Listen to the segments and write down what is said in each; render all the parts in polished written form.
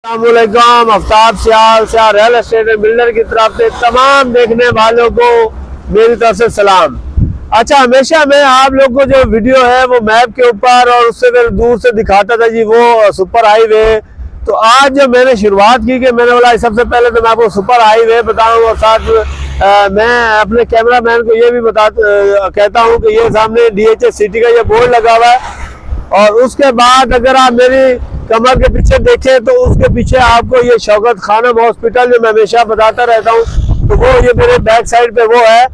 अस्सलामुअलैकुम। आफ्ताब सियाल real estate builder की तरफ से तमाम देखने वालों को मेरी तरफ से सलाम। अच्छा, हमेशा मैं आप लोग को जो वीडियो है वो मैप के ऊपर और उससे फिर दूर से दिखाता था जी, वो सुपर हाईवे। तो आज जो मैंने शुरुआत की कि मैंने बोला सबसे पहले तो मैं आपको सुपर हाईवे बताऊं और साथ मैं अपने कैमरा मैन को ये भी कहता हूँ कि ये सामने DHS सिटी का ये बोर्ड लगा हुआ है। और उसके बाद अगर आप मेरी कमर के पीछे देखें तो उसके पीछे आपको ये शौकत खानम हॉस्पिटल जो मैं हमेशा बताता रहता हूँ, तो वो ये मेरे बैक साइड पे वो है।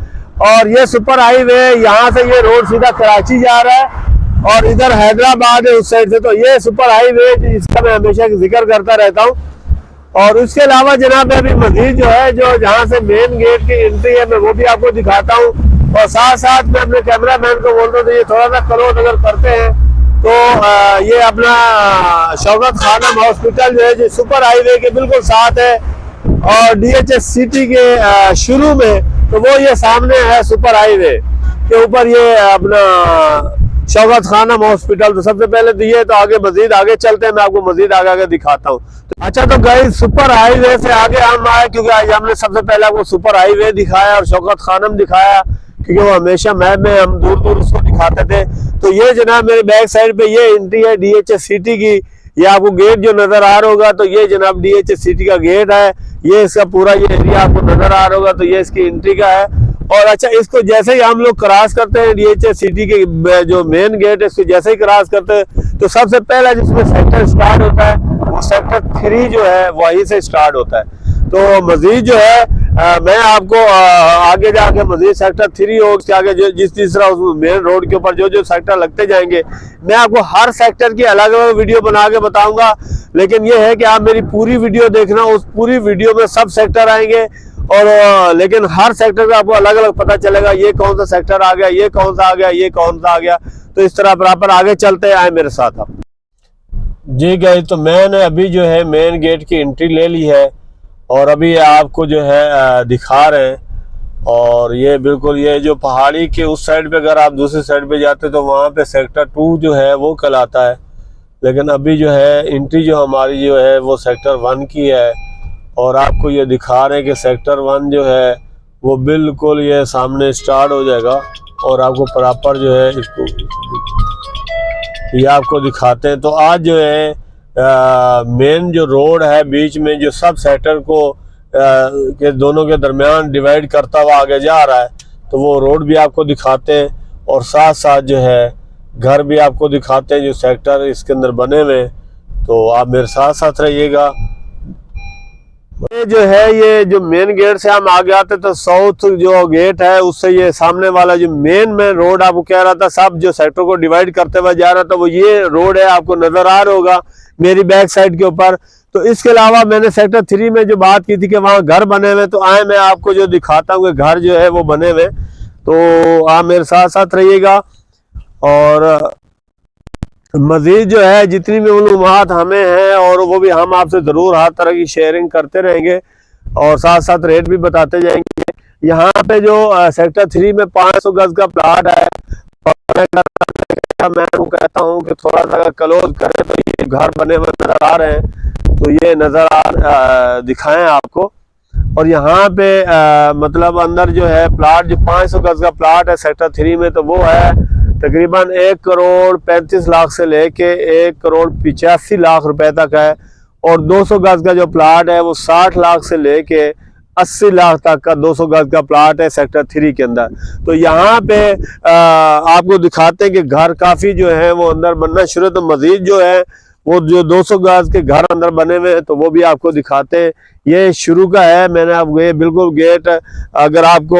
और ये सुपर हाईवे, यहाँ से ये रोड सीधा कराची जा रहा है और इधर हैदराबाद है उस साइड से। तो ये सुपर हाईवे जिसका मैं हमेशा जिक्र करता रहता हूँ। और उसके अलावा जनाब अभी मजीद जो है, जो जहाँ से मेन गेट की एंट्री है, मैं वो भी आपको दिखाता हूँ। और साथ साथ मैं अपने कैमरा मैन को बोलता हूँ तो ये थोड़ा सा क्लोज अगर करते हैं तो ये अपना शौकत खानम हॉस्पिटल जो है जो सुपर हाईवे के बिल्कुल साथ है और DHS सिटी के शुरू में, तो वो ये सामने है सुपर हाईवे के ऊपर ये अपना शौकत खानम हॉस्पिटल। तो सबसे पहले तो ये, तो आगे मजीद आगे चलते हैं, मैं आपको मजीद आगे आगे दिखाता हूँ। तो अच्छा, तो गाइस सुपर हाईवे से आगे हम आए क्योंकि आज हमने सबसे पहले आपको सुपर हाईवे दिखाया और शौकत खानम दिखाया क्योंकि वो हमेशा मैप में हम दूर दूर उसको दिखाते थे। तो ये जनाब मेरे बैक साइड पे ये एंट्री है DHS सिटी की। ये आपको गेट जो नजर आ रहा होगा, तो ये जनाब DHS सिटी का गेट है। ये इसका पूरा ये एरिया आपको नजर आ रहा होगा, तो ये इसकी एंट्री का है। और अच्छा, इसको जैसे ही हम लोग क्रॉस करते हैं DHS सिटी के जो मेन गेट है, इसको जैसे ही क्रॉस करते हैं तो सबसे पहला जिसमें सेक्टर स्टार्ट होता है वो सेक्टर 3 जो है वहीं से स्टार्ट होता है। तो मजीद जो है मैं आपको आगे जाके मजीद सेक्टर 3 हो उसके आगे जो जिस तीसरा उस मेन रोड के ऊपर जो जो सेक्टर लगते जाएंगे, मैं आपको हर सेक्टर की अलग अलग वीडियो बना के बताऊंगा। लेकिन ये है कि आप मेरी पूरी वीडियो देखना, उस पूरी वीडियो में सब सेक्टर आएंगे और लेकिन हर सेक्टर का आपको अलग अलग पता चलेगा, ये कौन सा सेक्टर आ गया, ये कौन सा आ गया, ये कौन सा आ गया। तो इस तरह बराबर आगे चलते आए मेरे साथ आप जी गए। तो मैंने अभी जो है मेन गेट की एंट्री ले ली है और अभी आपको जो है दिखा रहे हैं। और ये बिल्कुल ये जो पहाड़ी के उस साइड पे अगर आप दूसरी साइड पे जाते तो वहाँ पे सेक्टर 2 जो है वो कहलाता है। लेकिन अभी जो है एंट्री जो हमारी जो है वो सेक्टर 1 की है और आपको ये दिखा रहे हैं कि सेक्टर 1 जो है वो बिल्कुल ये सामने स्टार्ट हो जाएगा और आपको प्रॉपर जो है इसको ये आपको दिखाते हैं। तो आज जो है मेन जो रोड है बीच में जो सब सेक्टर को के दोनों के दरमियान डिवाइड करता हुआ आगे जा रहा है, तो वो रोड भी आपको दिखाते हैं और साथ साथ जो है घर भी आपको दिखाते हैं जो सेक्टर इसके अंदर बने हुए। तो आप मेरे साथ साथ रहिएगा। ये जो है ये जो मेन गेट से हम आगे आते तो साउथ जो गेट है उससे ये सामने वाला जो मेन रोड आपको कह रहा था, सब जो सेक्टर को डिवाइड करते हुए जा रहा था वो ये रोड है, आपको नजर आ रहा होगा मेरी बैक साइड के ऊपर। तो इसके अलावा मैंने सेक्टर 3 में जो बात की थी कि वहाँ घर बने हुए, तो आए मैं आपको जो दिखाता हूँ कि घर जो है वो बने हुए। तो आप मेरे साथ साथ रहिएगा और मजीद जो है जितनी भी मालूमात हमें हैं और वो भी हम आपसे ज़रूर हर तरह की शेयरिंग करते रहेंगे और साथ साथ रेट भी बताते जाएंगे। यहाँ पे जो सेक्टर 3 में 500 गज का प्लाट है और मैं कहता हूँ कि थोड़ा सा क्लोज करें तो ये घर बने हुए नजर आ रहे हैं, तो ये नज़र दिखाएं आपको। और यहाँ पे मतलब अंदर जो है प्लाट जो 500 गज का प्लाट है सेक्टर 3 में, तो वो है तकरीबन 1 करोड़ 35 लाख से लेके 1 करोड़ 85 लाख रुपए तक है। और 200 गज का जो प्लाट है वो 60 लाख से लेके 80 लाख तक का 200 गज का प्लाट है सेक्टर 3 के अंदर। तो यहाँ पे आपको दिखाते हैं कि घर काफ़ी जो है वो अंदर बनना शुरू। तो मजीद जो है वो जो 200 गज के घर अंदर बने हुए हैं तो वो भी आपको दिखाते हैं। ये शुरू का है, मैंने आपको ये बिल्कुल गेट, अगर आपको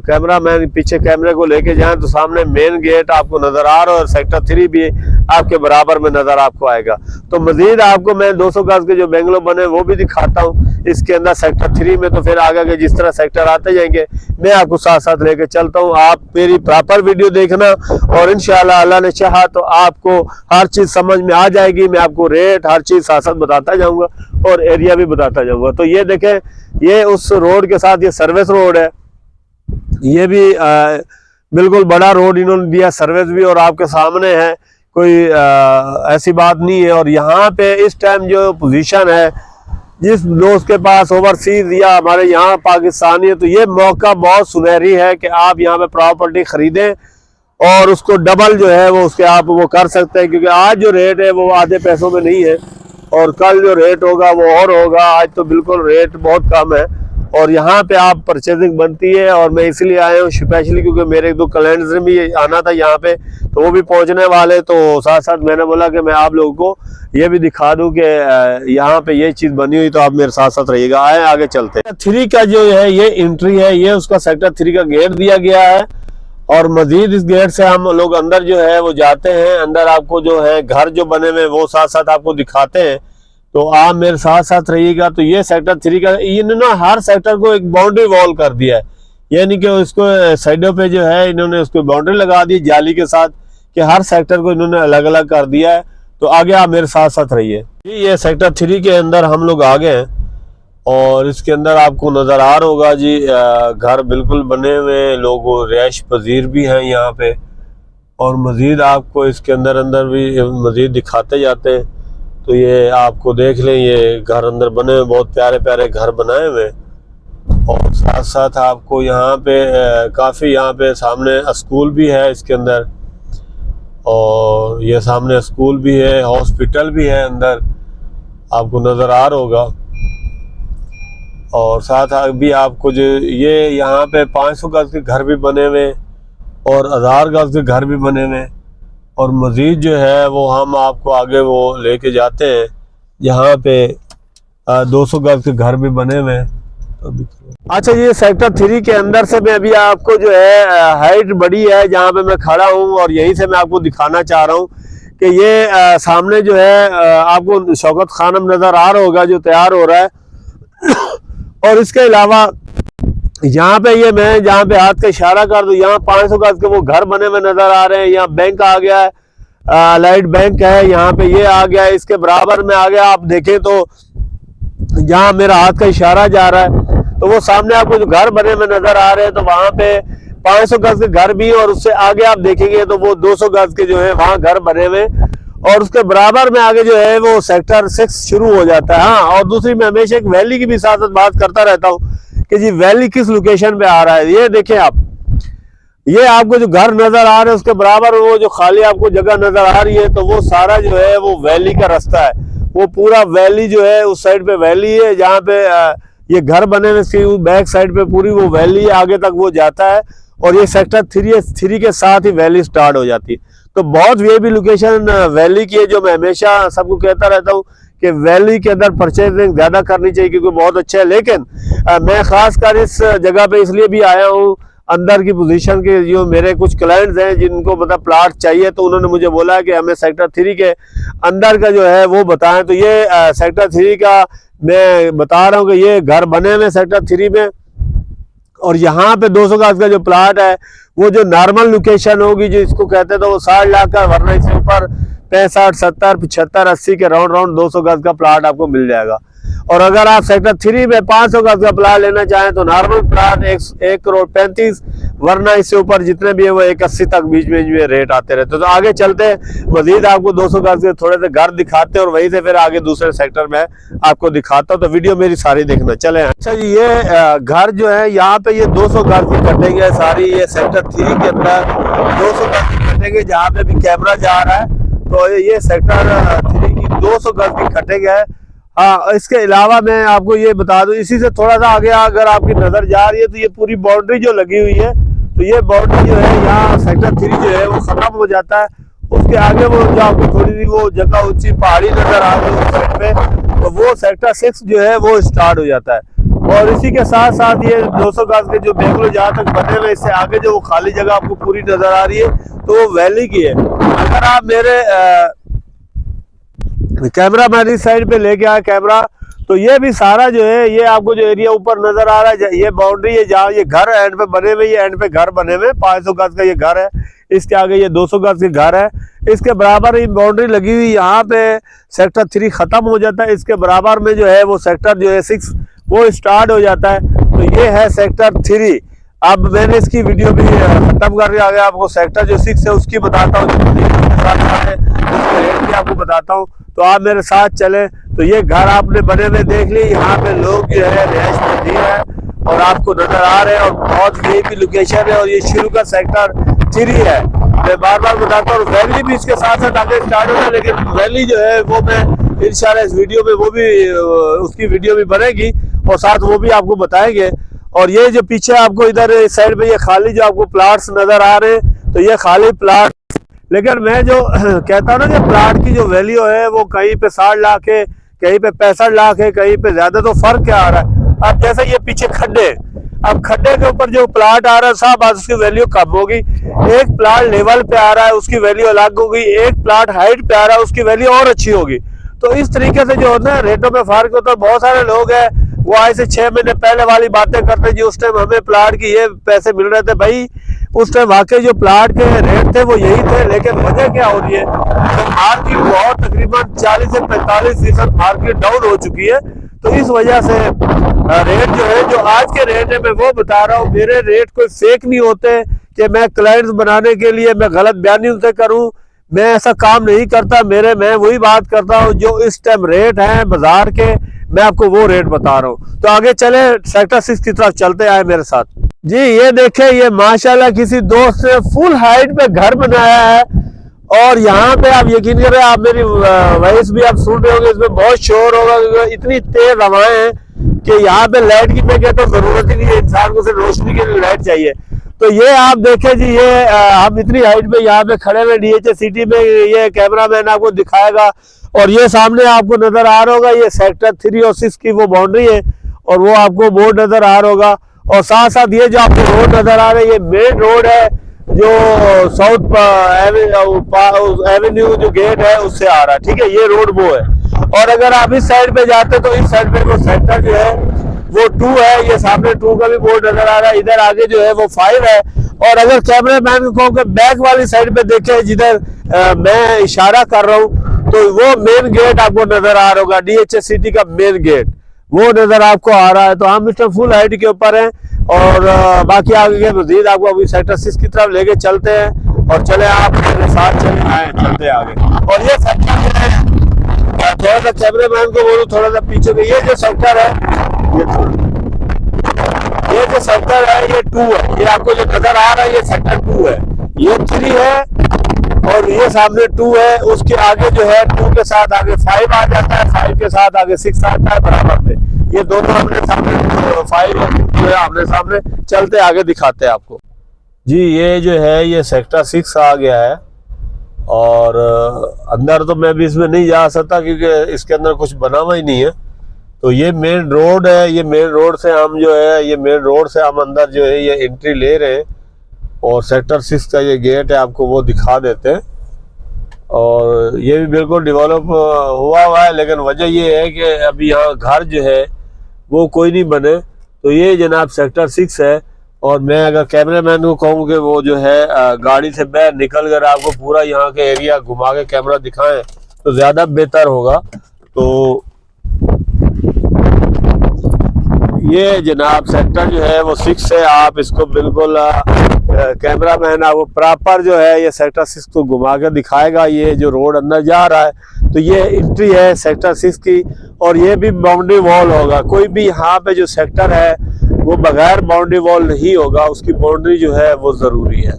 कैमरा मैन पीछे कैमरे को लेके जाएं तो सामने मेन गेट आपको नजर आ रहा है और सेक्टर 3 भी आपके बराबर में नजर आपको आएगा। तो मजीद आपको मैं 200 गज के जो बेंगलो बने वो भी दिखाता हूँ इसके अंदर सेक्टर 3 में। तो फिर आगे के जिस तरह सेक्टर आते जाएंगे मैं आपको साथ साथ लेके चलता हूँ। आप मेरी प्रॉपर वीडियो देखना और इंशाल्लाह अल्लाह ने चाहा तो आपको हर चीज समझ में आ जाएगी। मैं आपको रेट हर चीज साथ साथ बताता जाऊंगा और एरिया भी बताता जाऊंगा। तो ये देखें, ये उस रोड के साथ ये सर्विस रोड है, ये भी बिल्कुल बड़ा रोड इन्होंने दिया, सर्विस भी और आपके सामने है। कोई ऐसी बात नहीं है। और यहाँ पे इस टाइम जो पोजीशन है, जिस दोस्त के पास ओवरसीज या हमारे यहाँ पाकिस्तानी है, तो ये मौका बहुत सुनहरी है कि आप यहाँ पे प्रॉपर्टी खरीदें और उसको डबल जो है वो उसके आप वो कर सकते हैं, क्योंकि आज जो रेट है वो आधे पैसों में नहीं है और कल जो रेट होगा वो और होगा। आज तो बिल्कुल रेट बहुत कम है और यहाँ पे आप परचेजिंग बनती है। और मैं इसलिए आया हूँ स्पेशली क्योंकि मेरे एक दो क्लाइंट्स ने भी आना था यहाँ पे, तो वो भी पहुँचने वाले, तो साथ साथ मैंने बोला कि मैं आप लोगों को ये भी दिखा दूं कि यहाँ पे ये चीज़ बनी हुई, तो आप मेरे साथ साथ रहिएगा। आए आगे चलते हैं। 3 का जो है ये एंट्री है, ये उसका सेक्टर 3 का गेट दिया गया है और मजीद इस गेट से हम लोग अंदर जो है वो जाते हैं। अंदर आपको जो है घर जो बने हुए वो साथ साथ आपको दिखाते हैं, तो आप मेरे साथ साथ रहिएगा। तो ये सेक्टर 3 का इन्होंने हर सेक्टर को एक बाउंड्री वॉल कर दिया है, यानी कि उसको साइडों पे जो है इन्होंने उसको बाउंड्री लगा दी जाली के साथ, कि हर सेक्टर को इन्होंने अलग अलग कर दिया है। तो आगे आप मेरे साथ साथ रहिए। ये सेक्टर 3 के अंदर हम लोग आ गए हैं और इसके अंदर आपको नज़र आ रहा होगा जी घर बिल्कुल बने हुए, लोग रिहाइश पजीर भी हैं यहाँ पे। और मज़ीद आपको इसके अंदर भी मज़ीद दिखाते जाते हैं। तो ये आपको देख लें, ये घर अंदर बने हुए, बहुत प्यारे प्यारे घर बनाए हुए। और साथ साथ आपको यहाँ पे काफ़ी यहाँ पे सामने स्कूल भी है इसके अंदर, और ये सामने स्कूल भी है, हॉस्पिटल भी है अंदर, आपको नज़र आ रहा होगा। और साथ भी आपको जो ये यहाँ पे 500 गज के घर भी बने हुए और 1000 गज के घर भी बने हुए। और मज़ीद जो है वो हम आपको आगे वो लेके जाते हैं, यहाँ पे 200 गज के घर भी बने हुए हैं। अच्छा, ये सेक्टर 3 के अंदर से मैं अभी आपको जो है हाइट बड़ी है जहाँ पे मैं खड़ा हूँ, और यहीं से मैं आपको दिखाना चाह रहा हूँ कि ये सामने जो है आपको शौकत खानम नज़र आ रहा होगा जो तैयार हो रहा है। और इसके अलावा यहाँ पे ये मैं जहाँ पे हाथ का इशारा कर दूँ, यहाँ 500 गज के वो घर बने हुए नज़र आ रहे हैं। यहाँ बैंक आ गया है, लाइट बैंक है, यहाँ पे ये आ गया है, इसके बराबर में आ गया। आप देखें तो जहाँ मेरा हाथ का इशारा जा रहा है, तो वो सामने आपको जो घर बने हुए नजर आ रहे हैं, तो वहां पे 500 गज के घर भी, और उससे आगे आप देखेंगे तो वो 200 गज के जो है वहां घर बने हुए, और उसके बराबर में आगे जो है वो सेक्टर 6 शुरू हो जाता है। हाँ, और दूसरी मैं हमेशा एक वैली की भी साथ साथ बात करता रहता हूँ कि जी वैली किस लोकेशन पे आ रहा है। ये देखें आप, ये आपको जो घर नजर आ रहे हैं उसके बराबर वो जो खाली आपको जगह नजर आ रही है, तो वो सारा जो है वो वैली का रास्ता है। वो पूरा वैली जो है उस साइड पे वैली है जहाँ पे ये घर बने हुए, इसकी बैक साइड पे पूरी वो वैली आगे तक वो जाता है। और ये सेक्टर 3 के साथ ही वैली स्टार्ट हो जाती है। तो बहुत ये भी लोकेशन वैली की है, जो मैं हमेशा सबको कहता रहता हूँ कि वैली के अंदर परचेजिंग ज़्यादा करनी चाहिए क्योंकि बहुत अच्छा है। लेकिन मैं खासकर इस जगह पे इसलिए भी आया हूँ अंदर की पोजीशन के, जो मेरे कुछ क्लाइंट्स हैं जिनको मतलब प्लाट चाहिए, तो उन्होंने मुझे बोला कि हमें सेक्टर 3 के अंदर का जो है वो बताएं। तो ये सेक्टर 3 का मैं बता रहा हूँ कि ये घर बने हुए सेक्टर 3 में, और यहाँ पे 200 गज का जो प्लाट है वो जो नॉर्मल लोकेशन होगी जो इसको कहते हैं, तो वो 60 लाख का, वरना इसके ऊपर 65, 70, 75, 80 के राउंड 200 गज का प्लाट आपको मिल जाएगा। और अगर आप सेक्टर 3 में 500 गज का प्लाट लेना चाहें तो नॉर्मल प्लाट 1 करोड़ 35, वरना इससे ऊपर जितने भी है वो 180 तक बीच में रेट आते रहते। तो आगे चलते मजीद आपको 200 गज के थोड़े से घर दिखाते हैं और वहीं से फिर आगे दूसरे सेक्टर में आपको दिखाता हूँ। तो वीडियो मेरी सारी देखना। चले। अच्छा जी, ये घर जो है यहाँ पे ये 200 गज की कटेंगे सारी, ये सेक्टर 3 के अंदर 200 गज की कटेंगे। जहाँ पे भी कैमरा जा रहा है तो ये सेक्टर 3 की 200 गज की कटेंगे। हाँ, इसके अलावा मैं आपको ये बता दूं, इसी से थोड़ा सा आगे अगर आपकी नजर जा रही है तो ये पूरी बाउंड्री जो लगी हुई है, तो ये बाउंड्री जो है यहाँ सेक्टर 3 जो है वो खत्म हो जाता है। उसके आगे वो जो आपको थोड़ी सी वो जगह ऊंची पहाड़ी नजर आ रही है उस साइड पे, तो वो सेक्टर 6 जो है वो स्टार्ट हो जाता है। और इसी के साथ साथ ये 200 गज के जो बेंगलो जहाँ तक बने हुए, इससे आगे जो वो खाली जगह आपको पूरी नजर आ रही है तो वो वैली की है। अगर आप मेरे कैमरा मैन इस साइड पे लेके आया कैमरा, तो ये भी सारा जो है ये आपको जो एरिया ऊपर नजर आ रहा है, ये बाउंड्री है जहाँ ये घर एंड पे बने हुए, ये एंड पे घर बने हुए 500 गज का ये घर है, इसके आगे ये 200 गज के घर है। इसके बराबर ही बाउंड्री लगी हुई, यहाँ पे सेक्टर 3 खत्म हो जाता है। इसके बराबर में जो है वो सेक्टर जो है 6 वो स्टार्ट हो जाता है। तो ये है सेक्टर 3। अब मैंने इसकी वीडियो भी खत्म करके आगे आपको सेक्टर जो 6 है उसकी बताता हूँ, उसके रेट भी आपको बताता हूँ। तो आप मेरे साथ चले। तो ये घर आपने बने हुए देख ली, यहाँ पे लोग जो है रिहाइश मंदिर है और आपको नजर आ रहे हैं और बहुत वीआईपी लोकेशन है। और ये शुरू का सेक्टर 3 है। मैं बार बार बताता हूँ, वैली भी इसके साथ साथ आगे स्टार्ट होता है, लेकिन वैली जो है वो मैं इंशाल्लाह इस वीडियो में वो भी उसकी वीडियो भी बनेगी और साथ वो भी आपको बताएंगे। और ये जो पीछे आपको इधर इस साइड पे ये खाली जो आपको प्लाट्स नजर आ रहे हैं, तो ये खाली प्लाट। लेकिन मैं जो कहता हूँ ना कि प्लाट की जो वैल्यू है वो कहीं पे 60 लाख है, कहीं पे 65 लाख है, कहीं पे ज्यादा। तो फर्क क्या आ रहा है? अब जैसे ये पीछे खड्डे, अब खड्डे के ऊपर जो प्लाट आ रहा है साहब उसकी वैल्यू कम होगी। एक प्लाट लेवल पे आ रहा है उसकी वैल्यू अलग होगी, एक प्लाट हाइट पे आ रहा है उसकी वैल्यू और अच्छी होगी। तो इस तरीके से जो होता है रेटों में फर्क होता है। बहुत सारे लोग हैं वो आज से 6 महीने पहले वाली बातें करते जी उस टाइम हमें प्लाट की ये पैसे मिल रहे थे। भाई उस टाइम वाकई जो प्लाट के रेट थे वो यही थे, लेकिन वजह क्या हो रही है, तो मार्केट बहुत तकरीबन 40 से 45% मार्केट डाउन हो चुकी है। तो इस वजह से रेट जो है, जो आज के रेट है मैं वो बता रहा हूँ। मेरे रेट कोई फेक नहीं होते कि मैं क्लाइंट्स बनाने के लिए मैं गलत बयानी उनसे करूँ, मैं ऐसा काम नहीं करता। मैं वही बात करता हूँ जो इस टाइम रेट है बाजार के, मैं आपको वो रेट बता रहा हूँ। तो आगे चले सेक्टर 6 की तरफ चलते आए मेरे साथ। जी ये देखें, ये माशाल्लाह किसी दोस्त ने फुल हाइट पे घर बनाया है। और यहाँ पे आप यकीन करें, आप मेरी वॉइस भी आप सुन रहे होंगे, इसमें बहुत शोर होगा क्योंकि इतनी तेज हवाएं हैं कि यहाँ पे लाइट की मैं कहता हूँ जरूरत ही नहीं है, इंसान को सिर्फ रोशनी के लिए लाइट चाहिए। तो ये आप देखें जी, ये हम इतनी हाइट पे यहाँ पे खड़े हुए DHA सिटी में, ये कैमरा मैन आपको दिखाएगा। और ये सामने आपको नजर आ रहा होगा, ये सेक्टर 3 और 6 की वो बाउंड्री है और वो आपको बोर्ड नजर आ रहा होगा। और साथ साथ ये जो आपको रोड नजर आ रहा है, ये मेन रोड है जो साउथ एवेन्यू जो गेट है उससे आ रहा है, ठीक है, ये रोड वो है। और अगर आप इस साइड पे जाते तो इस साइड पे वो सेक्टर जो है वो 2 है, ये सामने 2 का भी बोर्ड नजर आ रहा है। इधर आगे जो है वो 5 है। और अगर कैमरा मैन को कहूँ कि बैक वाली साइड पे देखे जिधर मैं इशारा कर रहा हूँ, तो वो मेन गेट आपको नजर आ रहा होगा, DHA सिटी का मेन गेट वो नजर आपको आ रहा है। तो हम इस टाइम फुल हाइट के ऊपर हैं और बाकी आगे के मजीद आपको अभी सेक्टर 6 की तरफ लेके चलते हैं। और चले आप मेरे साथ चले आए, चलते आगे। और ये सेक्टर जो है, थोड़ा सा कैमरे मैन को बोलूं थोड़ा सा पीछे में, ये जो सेक्टर है ये जो सेक्टर है ये 2 है। ये आपको जो नजर आ रहा है ये सेक्टर 2 है, ये 3 है और ये सामने 2 है। उसके आगे जो है 2 के साथ आगे 5 आ जाता है, 5 के साथ आगे 6 आता है बराबर में। ये दोनों हमने सामने 5 और 2 जो है हमने सामने, चलते आगे दिखाते हैं आपको। जी ये जो है ये सेक्टर 6 आ गया है और अंदर तो मैं भी इसमें नहीं जा सकता क्योंकि इसके अंदर कुछ बना हुआ ही नहीं है। तो ये मेन रोड है, ये मेन रोड से हम जो है, ये मेन रोड से हम अंदर जो है ये एंट्री ले रहे हैं। और सेक्टर 6 का ये गेट है, आपको वो दिखा देते हैं। और ये भी बिल्कुल डेवलप हुआ है, लेकिन वजह ये है कि अभी यहाँ घर जो है वो कोई नहीं बने। तो ये जनाब सेक्टर 6 है। और मैं अगर कैमरा मैन को कहूँ कि वो जो है गाड़ी से बाहर निकल कर आपको पूरा यहाँ के एरिया घुमा के कैमरा दिखाएं तो ज़्यादा बेहतर होगा। तो ये जनाब सेक्टर जो है वो 6 है। आप इसको बिल्कुल कैमरा मैन आपको प्रॉपर जो है ये सेक्टर 6 को घुमा कर दिखाएगा। ये जो रोड अंदर जा रहा है तो ये एंट्री है सेक्टर 6 की। और ये भी बाउंड्री वॉल होगा, कोई भी यहाँ पे जो सेक्टर है वो बगैर बाउंड्री वॉल नहीं होगा, उसकी बाउंड्री जो है वो ज़रूरी है।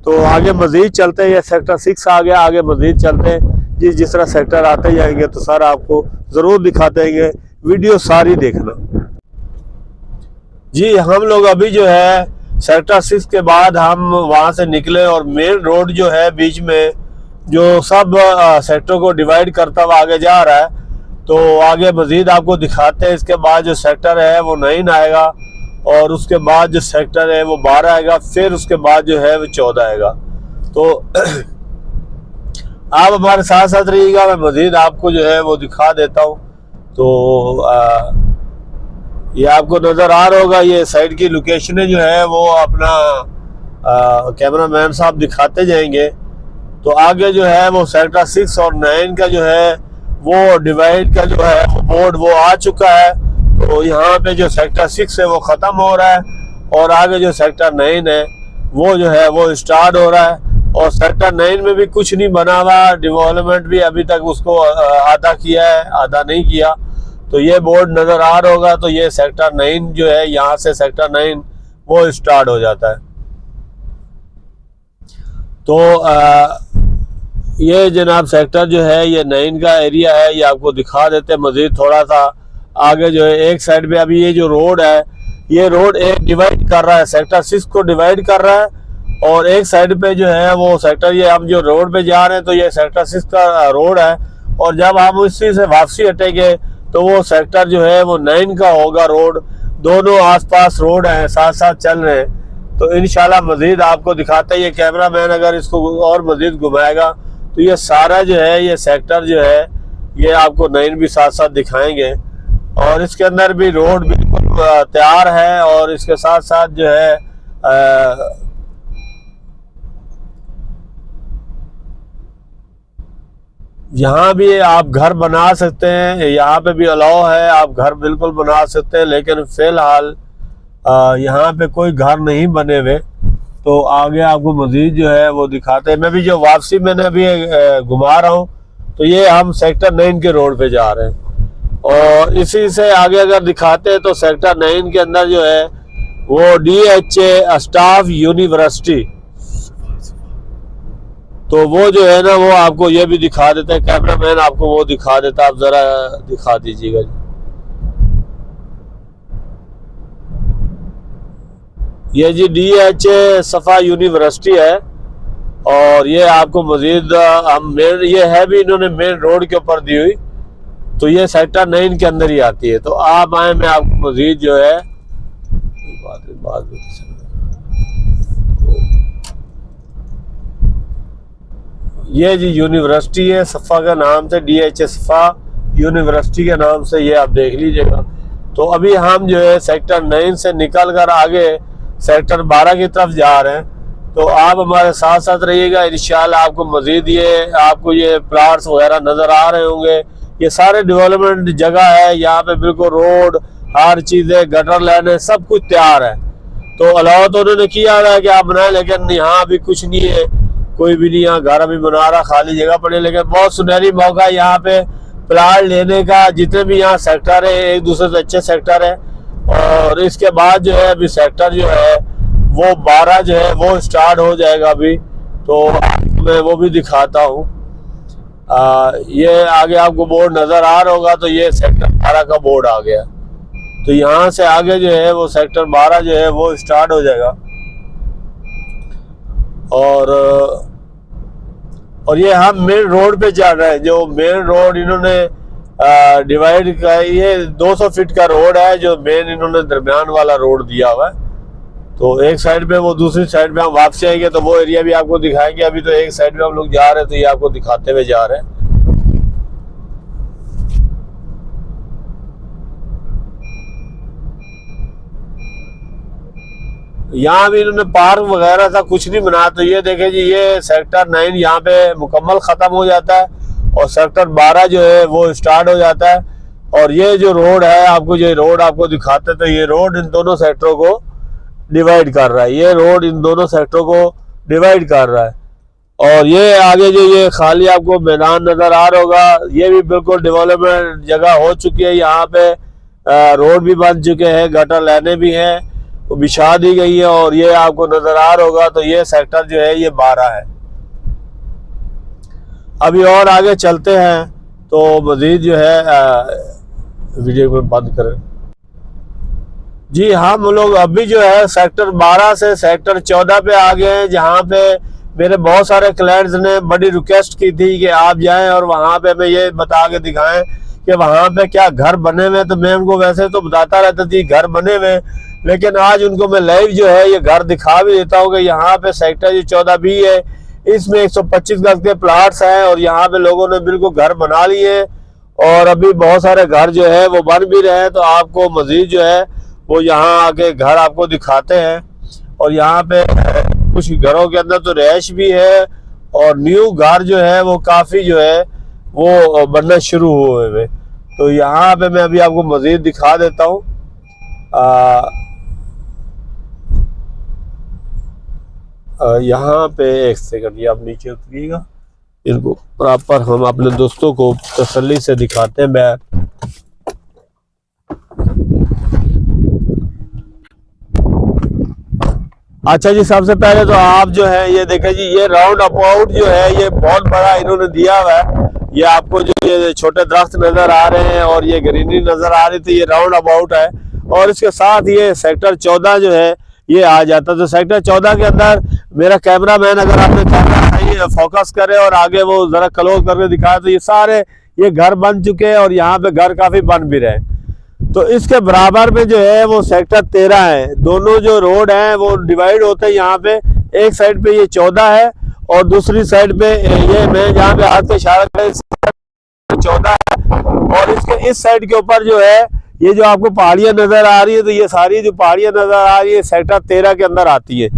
तो आगे मज़ीद चलते हैं, ये सेक्टर 6 आ गया, आगे मज़ीद चलते हैं। जिस तरह सेक्टर आते जाएंगे तो सर आपको ज़रूर दिखाते हैं, वीडियो सारी देखना। जी हम लोग अभी जो है सेक्टर 6 के बाद हम वहाँ से निकले और मेन रोड जो है बीच में जो सब सेक्टर को डिवाइड करता हुआ आगे जा रहा है। तो आगे मज़ीद आपको दिखाते हैं। इसके बाद जो सेक्टर है वो 9 आएगा और उसके बाद जो सेक्टर है वो 12 आएगा, फिर उसके बाद जो है वो 14 आएगा। तो आप हमारे साथ साथ रहिएगा, मैं मज़ीद आपको जो है वो दिखा देता हूँ। तो ये आपको नज़र आ रहा होगा, ये साइड की लोकेशनें जो है वो अपना कैमरा मैन साहब दिखाते जाएंगे। तो आगे जो है वो सेक्टर 6 और 9 का जो है वो डिवाइड का जो है बोर्ड वो आ चुका है। तो यहाँ पे जो सेक्टर 6 है वो ख़त्म हो रहा है और आगे जो सेक्टर 9 है वो जो है वो स्टार्ट हो रहा है। और सेक्टर 9 में भी कुछ नहीं बना हुआ, डेवलपमेंट भी अभी तक उसको आधा किया है, आधा नहीं किया। तो ये बोर्ड नज़र आ रहा होगा। तो ये सेक्टर 9 जो है, यहाँ से सेक्टर 9 वो स्टार्ट हो जाता है। तो ये जनाब सेक्टर जो है ये 9 का एरिया है, ये आपको दिखा देते हैं मज़ीद थोड़ा सा आगे। जो है एक साइड पे अभी ये जो रोड है, ये रोड एक डिवाइड कर रहा है, सेक्टर 6 को डिवाइड कर रहा है। और एक साइड पे जो है वो सेक्टर, ये हम जो रोड पे जा रहे हैं तो ये सेक्टर 6 का रोड है। और जब हम उसी से वापसी हटेंगे तो वो सेक्टर जो है वो 9 का होगा रोड। दोनों आसपास रोड हैं, साथ साथ चल रहे हैं। तो इंशाल्लाह मज़ीद आपको दिखाते हैं। ये कैमरा मैन अगर इसको और मज़ीद घुमाएगा तो ये सारा जो है ये सेक्टर जो है ये आपको 9 भी साथ साथ दिखाएंगे। और इसके अंदर भी रोड बिल्कुल तैयार है। और इसके साथ साथ जो है यहाँ भी आप घर बना सकते हैं, यहाँ पे भी अलाउ है, आप घर बिल्कुल बना सकते हैं। लेकिन फ़िलहाल यहाँ पे कोई घर नहीं बने हुए। तो आगे आपको मज़ीद जो है वो दिखाते हैं। मैं भी जो वापसी मैंने अभी घुमा रहा हूँ तो ये हम सेक्टर 9 के रोड पे जा रहे हैं। और इसी से आगे अगर दिखाते हैं तो सेक्टर 9 के अंदर जो है वो DHA स्टाफ यूनिवर्सिटी, तो वो जो है ना वो आपको ये भी दिखा देता है। कैमरा मैन आपको वो दिखा देता है, आप ज़रा दिखा दीजिएगा जी। ये जी DHA सफ़ा यूनिवर्सिटी है। और ये आपको मज़ीद हम मेन, ये है भी इन्होंने मेन रोड के ऊपर दी हुई। तो ये सेक्टर 9 के अंदर ही आती है। तो आप आए, मैं आपको मज़ीद जो है ये जी यूनिवर्सिटी है सफ़ा का नाम से, DHA सफ़ा यूनिवर्सिटी के नाम से, ये आप देख लीजिएगा। तो अभी हम जो है सेक्टर 9 से निकल कर आगे सेक्टर 12 की तरफ जा रहे हैं। तो आप हमारे साथ साथ रहिएगा, इंशाल्लाह आपको मज़ीद आपको ये प्लाट्स वगैरह नज़र आ रहे होंगे। ये सारे डेवलपमेंट जगह है, यहाँ पे बिल्कुल रोड, हर चीज़ें, गटर लाइनें, सब कुछ तैयार है। तो अलावा तो उन्होंने किया है कि आप बनाए, लेकिन यहाँ अभी कुछ नहीं है, कोई भी नहीं यहाँ घर अभी बना रहा, खाली जगह पड़ी। लेकिन बहुत सुनहरी मौका है यहाँ पे प्लाट लेने का। जितने भी यहाँ सेक्टर है एक दूसरे से अच्छे सेक्टर है। और इसके बाद जो है अभी सेक्टर जो है वो 12 जो है वो स्टार्ट हो जाएगा अभी। तो मैं वो भी दिखाता हूँ। ये आगे आपको बोर्ड नज़र आ रहा होगा। तो ये सेक्टर 12 का बोर्ड आ गया। तो यहाँ से आगे जो है वो सेक्टर 12 जो है वो स्टार्ट हो जाएगा। और ये हम मेन रोड पे जा रहे हैं। जो मेन रोड इन्होंने डिवाइड का, ये 200 फीट का रोड है जो मेन इन्होंने दरमियान वाला रोड दिया हुआ है। तो एक साइड पे, वो दूसरी साइड पे हम वापसी आएंगे तो वो एरिया भी आपको दिखाएंगे। अभी तो एक साइड पे हम लोग जा रहे हैं, तो ये आपको दिखाते हुए जा रहे हैं। यहाँ भी इन्होंने पार्क वगैरह था, कुछ नहीं बना। तो ये देखें जी, ये सेक्टर 9 यहाँ पे मुकम्मल ख़त्म हो जाता है और सेक्टर 12 जो है वो स्टार्ट हो जाता है। और ये जो रोड है, आपको जो रोड आपको दिखाते हैं, तो ये रोड इन दोनों सेक्टरों को डिवाइड कर रहा है। ये रोड इन दोनों सेक्टरों को डिवाइड कर रहा है। और ये आगे जो ये खाली आपको मैदान नज़र आ रहा होगा, ये भी बिल्कुल डेवलपमेंट जगह हो चुकी है। यहाँ पे रोड भी बन चुके हैं, गटर लाइनें भी हैं, वो बिछा दी गई है। और ये आपको नज़र आ रहा होगा। तो ये सेक्टर जो है ये 12 है। अभी और आगे चलते हैं तो मज़ीद जो है वीडियो को बंद करें जी। हम लोग अभी जो है सेक्टर 12 से सेक्टर 14 पे आ गए हैं, जहाँ पे मेरे बहुत सारे क्लाइंट्स ने बड़ी रिक्वेस्ट की थी कि आप जाएं और वहाँ पे हमें ये बता के दिखाएं कि वहाँ पे क्या घर बने हुए। तो मैं उनको वैसे तो बताता रहता थी घर बने हुए, लेकिन आज उनको मैं लाइव जो है ये घर दिखा भी देता हूँ कि यहाँ पे सेक्टर 14 भी है। इसमें 125 गज के प्लाट्स हैं और यहाँ पे लोगों ने बिल्कुल घर बना लिए और अभी बहुत सारे घर जो है वो बन भी रहे हैं। तो आपको मजीद जो है वो यहाँ आके घर आपको दिखाते हैं। और यहाँ पे कुछ घरों के अंदर तो रैश भी है और न्यू घर जो है वो काफ़ी जो है वो बनना शुरू हुए हुए। तो यहाँ पे मैं अभी आपको मजीद दिखा देता हूँ। यहाँ पे एक सेकंड, ये आप नीचे उतरिएगा, इनको प्रॉपर हम अपने दोस्तों को तसल्ली से दिखाते हैं मैप। अच्छा जी, सबसे पहले तो आप जो है ये देखें जी, ये राउंड अबाउट जो है ये बहुत बड़ा इन्होंने दिया हुआ है। ये आपको जो ये छोटे दरख्त नजर आ रहे हैं और ये ग्रीनरी नजर आ रही थी, ये राउंड अबाउट है। और इसके साथ ये सेक्टर 14 जो है ये आ जाता। तो सेक्टर 14 के अंदर मेरा कैमरा मैन अगर आपने कैमरा फोकस करे और आगे वो जरा क्लोज करके दिखाए तो ये सारे ये घर बन चुके हैं और यहाँ पे घर काफी बन भी रहे। तो इसके बराबर में जो है वो सेक्टर 13 है। दोनों जो रोड हैं वो डिवाइड होते हैं। यहाँ पे एक साइड पे ये 14 है और दूसरी साइड पे ये मैं जहाँ पे हाथ पे इशारा कर 14 है। और इसके इस साइड के ऊपर जो है ये जो आपको पहाड़ियां नजर आ रही है, तो ये सारी जो पहाड़ियां नजर आ रही है सेक्टर 13 के अंदर आती है।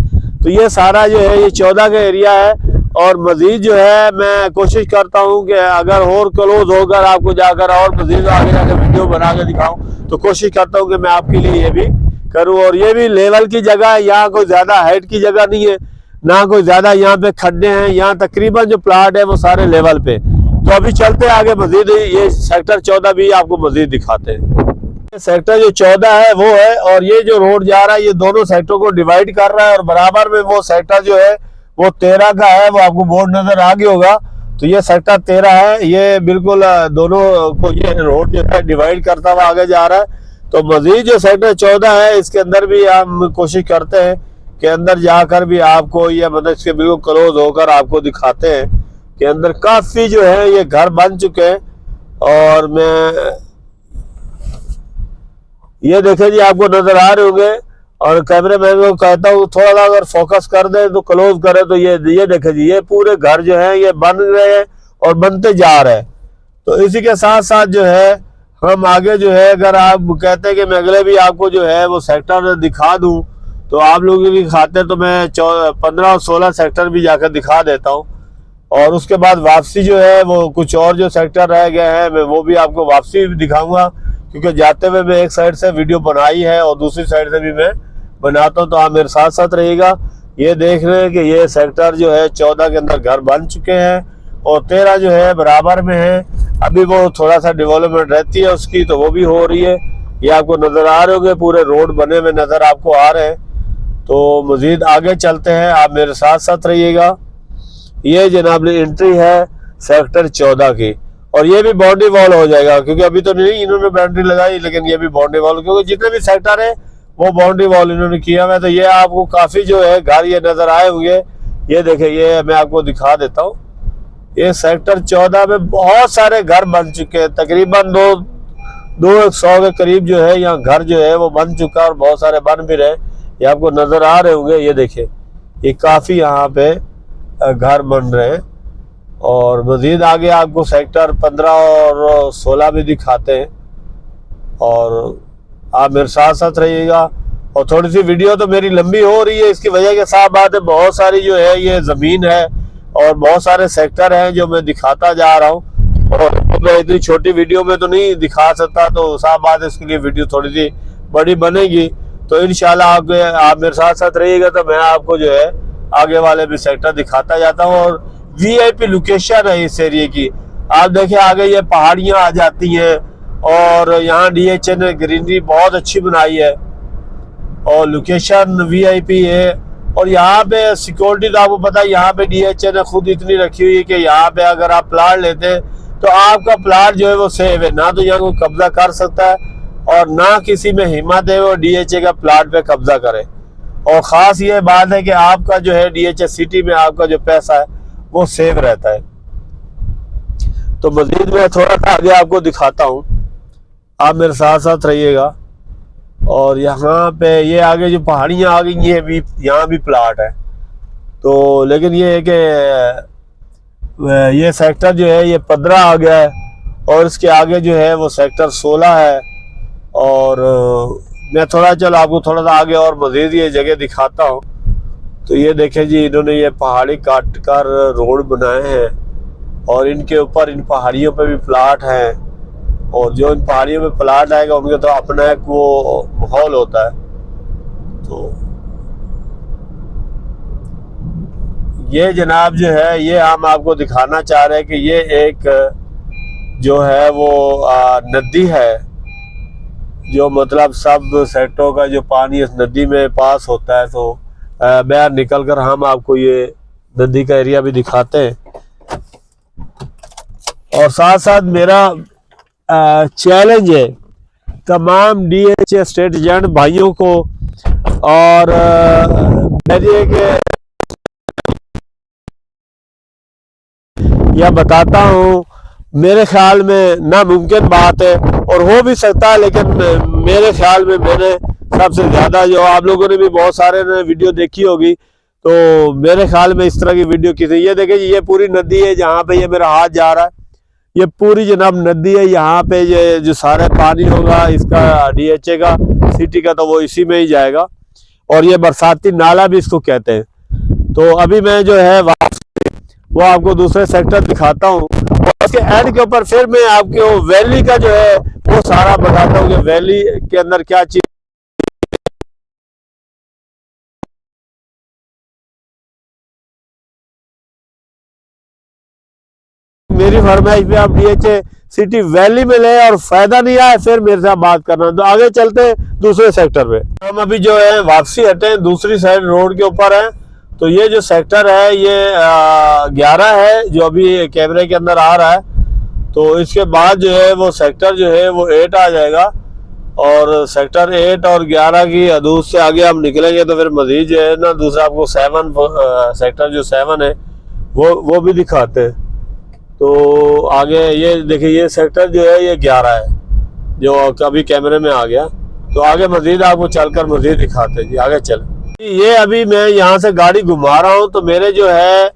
तो ये सारा जो है ये 14 का एरिया है। और मजीद जो है मैं कोशिश करता हूँ कि अगर और क्लोज होकर आपको जाकर और मजीद आगे जाकर वीडियो बना के दिखाऊं, तो कोशिश करता हूँ कि मैं आपके लिए ये भी करूँ। और ये भी लेवल की जगह है, यहाँ कोई ज्यादा हाइट की जगह नहीं है, ना कोई ज्यादा यहाँ पे खड्डे हैं। यहाँ तकरीबन जो प्लाट है वो सारे लेवल पे। तो अभी चलते आगे मजीद, ये सेक्टर 14 भी आपको मजीद दिखाते हैं। सेक्टर जो 14 है वो है, और ये जो रोड जा रहा है ये दोनों सेक्टर को डिवाइड कर रहा है। और बराबर में वो सेक्टर जो है वो 13 का है, वो आपको बोर्ड नजर आ गया होगा। तो ये सेक्टर 13 है, ये बिल्कुल दोनों को ये रोड जो है डिवाइड करता हुआ आगे जा रहा है। तो मजीद जो सेक्टर 14 है इसके अंदर भी हम कोशिश करते हैं कि अंदर जाकर भी आपको ये मतलब इसके बिल्कुल क्लोज होकर आपको दिखाते हैं कि अंदर काफी जो है ये घर बन चुके हैं। और मैं ये देखें जी, आपको नजर आ रहे होंगे। और कैमरे मैन को कहता हूँ थोड़ा सा अगर फोकस कर दे तो क्लोज करे, तो ये देखें जी, ये पूरे घर जो है ये बन रहे हैं और बनते जा रहे हैं। तो इसी के साथ साथ जो है हम आगे जो है, अगर आप कहते हैं कि मैं अगले भी आपको जो है वो सेक्टर दिखा दूं, तो आप लोग भी दिखाते हैं तो मैं 15 और 16 सेक्टर भी जाकर दिखा देता हूँ। और उसके बाद वापसी जो है वो कुछ और जो सेक्टर रह गए हैं मैं वो भी आपको वापसी भी दिखाऊंगा, क्योंकि जाते हुए मैं एक साइड से वीडियो बनाई है और दूसरी साइड से भी मैं बनाता हूँ। तो आप मेरे साथ साथ रहिएगा। ये देख रहे हैं कि ये सेक्टर जो है 14 के अंदर घर बन चुके हैं और 13 जो है बराबर में है। अभी वो थोड़ा सा डेवलपमेंट रहती है उसकी, तो वो भी हो रही है। ये आपको नजर आ रहे होंगे, पूरे रोड बने हुए नजर आपको आ रहे हैं। तो मजीद आगे चलते हैं, आप मेरे साथ साथ रहिएगा। ये जनाब एंट्री है सेक्टर 14 की, और ये भी बाउंड्री वॉल हो जाएगा, क्योंकि अभी तो नहीं इन्होंने बाउंड्री लगाई, लेकिन ये भी बाउंड्री वॉल, क्योंकि जितने भी सेक्टर है वो बाउंड्री वॉल इन्होंने किया हुआ है। तो ये आपको काफी जो है घर ये नजर आए होंगे। ये देखें, ये मैं आपको दिखा देता हूँ। ये सेक्टर 14 में बहुत सारे घर बन चुके हैं, तकरीबन 200 के करीब जो है यहाँ घर जो है वो बन चुका है और बहुत सारे बन भी रहे। ये आपको नजर आ रहे होंगे। ये देखिए, ये काफी यहाँ पे घर बन रहे हैं। और मजीद आगे आपको सेक्टर 15 और 16 भी दिखाते हैं। और आप मेरे साथ साथ रहिएगा। और थोड़ी सी वीडियो तो मेरी लंबी हो रही है, इसकी वजह के साथ बात है बहुत सारी जो है ये जमीन है और बहुत सारे सेक्टर हैं जो मैं दिखाता जा रहा हूँ। और मैं इतनी छोटी वीडियो में तो नहीं दिखा सकता, तो साफ बात है इसके लिए वीडियो थोड़ी सी बड़ी बनेगी। तो इंशाल्लाह आप मेरे साथ साथ रहिएगा, तो मैं आपको जो है आगे वाले भी सेक्टर दिखाता जाता हूँ। और VIP लोकेशन है इस एरिया की। आप देखिए आगे ये पहाड़ियाँ आ जाती हैं और यहाँ DHA ने ग्रीनरी बहुत अच्छी बनाई है और लोकेशन VIP है। और यहाँ पे सिक्योरिटी तो आपको पता है, यहाँ पे DHA ने खुद इतनी रखी हुई है कि यहाँ पे अगर आप प्लाट लेते हैं तो आपका प्लाट जो है वो सेफ है, ना तो यहाँ कोई कब्जा कर सकता है और ना किसी में हिम्मत है वो DHA का प्लाट पे कब्जा करे। और ख़ास ये बात है कि आपका जो है DHA सिटी में आपका जो पैसा है वो सेफ रहता है। तो मजीद मैं थोड़ा सा आगे आपको दिखाता हूँ, आप मेरे साथ साथ रहिएगा। और यहाँ पे ये आगे जो पहाड़ियाँ आ गई ये भी, यहाँ भी प्लाट है। तो लेकिन ये है कि ये सेक्टर जो है ये 15 आ गया है और इसके आगे जो है वो सेक्टर 16 है। और मैं थोड़ा चलो आपको थोड़ा सा आगे और मजीद ये जगह दिखाता हूँ। तो ये देखें जी, इन्होंने ये पहाड़ी काट कर रोड बनाए हैं और इनके ऊपर इन पहाड़ियों पे भी प्लाट हैं। और जो इन पहाड़ियों में प्लाट आएगा उनके तो अपना एक वो माहौल होता है। तो ये जनाब जो है ये हम आपको दिखाना चाह रहे हैं कि ये एक जो है वो नदी है, जो मतलब सब सेक्टरों का जो पानी इस नदी में पास होता है। तो बाहर निकल कर हम आपको ये नदी का एरिया भी दिखाते हैं, और साथ साथ मेरा चैलेंज है तमाम DHA स्टेट एजेंट भाइयों को, और यह बताता हूँ, मेरे ख्याल में नामुमकिन बात है और हो भी सकता है, लेकिन मेरे ख्याल में मैंने सबसे ज़्यादा, जो आप लोगों ने भी बहुत सारे ने वीडियो देखी होगी, तो मेरे ख्याल में इस तरह की वीडियो किसी, ये देखिए ये पूरी नदी है जहाँ पे ये मेरा हाथ जा रहा है, ये पूरी जनाब नदी है। यहाँ पे ये जो सारा पानी होगा इसका DHA का, सिटी का, तो वो इसी में ही जाएगा, और ये बरसाती नाला भी इसको कहते हैं। तो अभी मैं जो है वो आपको दूसरे सेक्टर दिखाता हूँ, और उसके एंड के ऊपर फिर मैं आपको वैली का जो है वो सारा बताता हूँ कि वैली के अंदर क्या चीज। मेरी फरमाइश पे आप DHA सिटी वैली में ले और फायदा नहीं आया फिर मेरे साथ बात करना। तो आगे चलते हैं दूसरे सेक्टर पे। हम अभी जो है वापसी हटे हैं, दूसरी साइड रोड के ऊपर है। तो ये जो सेक्टर है ये 11 है जो अभी कैमरे के अंदर आ रहा है। तो इसके बाद जो है वो सेक्टर जो है वो 8 आ जाएगा, और सेक्टर 8 और 11 की हदूद से आगे हम निकलेंगे तो फिर मजीद जो है ना दूसरा आपको 7 सेक्टर जो 7 है वो भी दिखाते हैं। तो आगे ये देखिए ये सेक्टर जो है ये 11 है जो अभी कैमरे में आ गया। तो आगे मजीद आपको चलकर मजीद दिखाते हैं जी, आगे चल। ये अभी मैं यहाँ से गाड़ी घुमा रहा हूँ तो मेरे जो है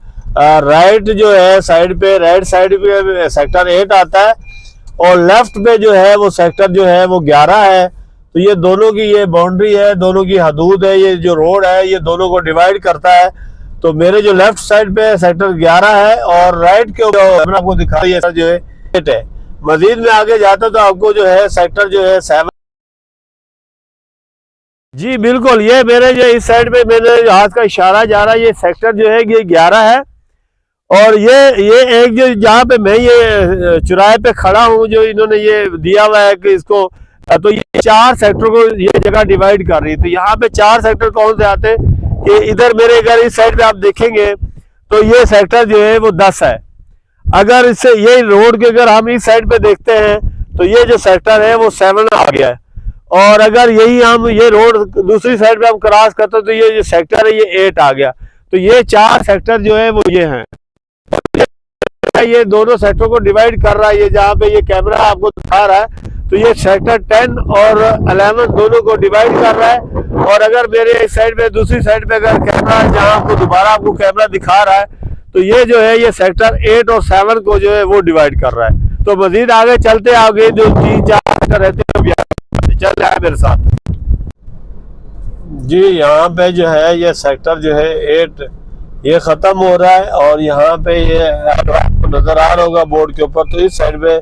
राइट जो है साइड पे, राइट साइड पे सेक्टर 8 आता है, और लेफ्ट पे जो है वो सेक्टर जो है वो 11 है। तो ये दोनों की ये बाउंड्री है, दोनों की हदूद है, ये जो रोड है ये दोनों को डिवाइड करता है। तो मेरे जो लेफ्ट साइड पे सेक्टर 11 है और राइट के ऊपर आपको दिखा ये जो है 8 है। मजीद में आगे जाता तो आपको जो है सेक्टर जो है 7 जी बिल्कुल, ये मेरे जो इस साइड पे मेरे हाथ का इशारा जा रहा है ये सेक्टर जो है ये 11 है। और ये एक जो जहाँ पे मैं ये चौराहे पे खड़ा हूँ जो इन्होंने ये दिया हुआ है कि इसको, तो ये 4 सेक्टर को ये जगह डिवाइड कर रही है। तो यहाँ पे 4 सेक्टर कौन से आते हैं कि इधर मेरे अगर इस साइड पे आप देखेंगे तो ये सेक्टर जो है वो 10 है। अगर इससे ये रोड के अगर हम इस साइड पे देखते हैं तो ये जो सेक्टर है वो 7 आ गया है। और अगर यही हम ये रोड दूसरी साइड पे हम क्रॉस करते हैं तो ये जो सेक्टर है ये 8 आ गया। तो ये 4 सेक्टर जो है वो ये हैं, ये दोनों सेक्टर को डिवाइड कर रहा है। ये जहाँ पे ये कैमरा आपको दिखा रहा है तो ये सेक्टर 10 और 11 दोनों को डिवाइड कर रहा है। और अगर मेरे इस साइड पे दूसरी साइड पे अगर कैमरा जहाँ आपको दोबारा आपको कैमरा दिखा रहा है तो ये जो है ये सेक्टर 8 और 7 को जो है वो डिवाइड कर रहा है। तो मजीद आगे चलते आगे जो 3-4 सेक्टर रहते हैं चल रहा है मेरे साथ जी। यहाँ पे जो है ये सेक्टर जो है 8 ये खत्म हो रहा है, और यहाँ पे ये नजर आ रहा होगा बोर्ड के ऊपर। तो इस साइड पे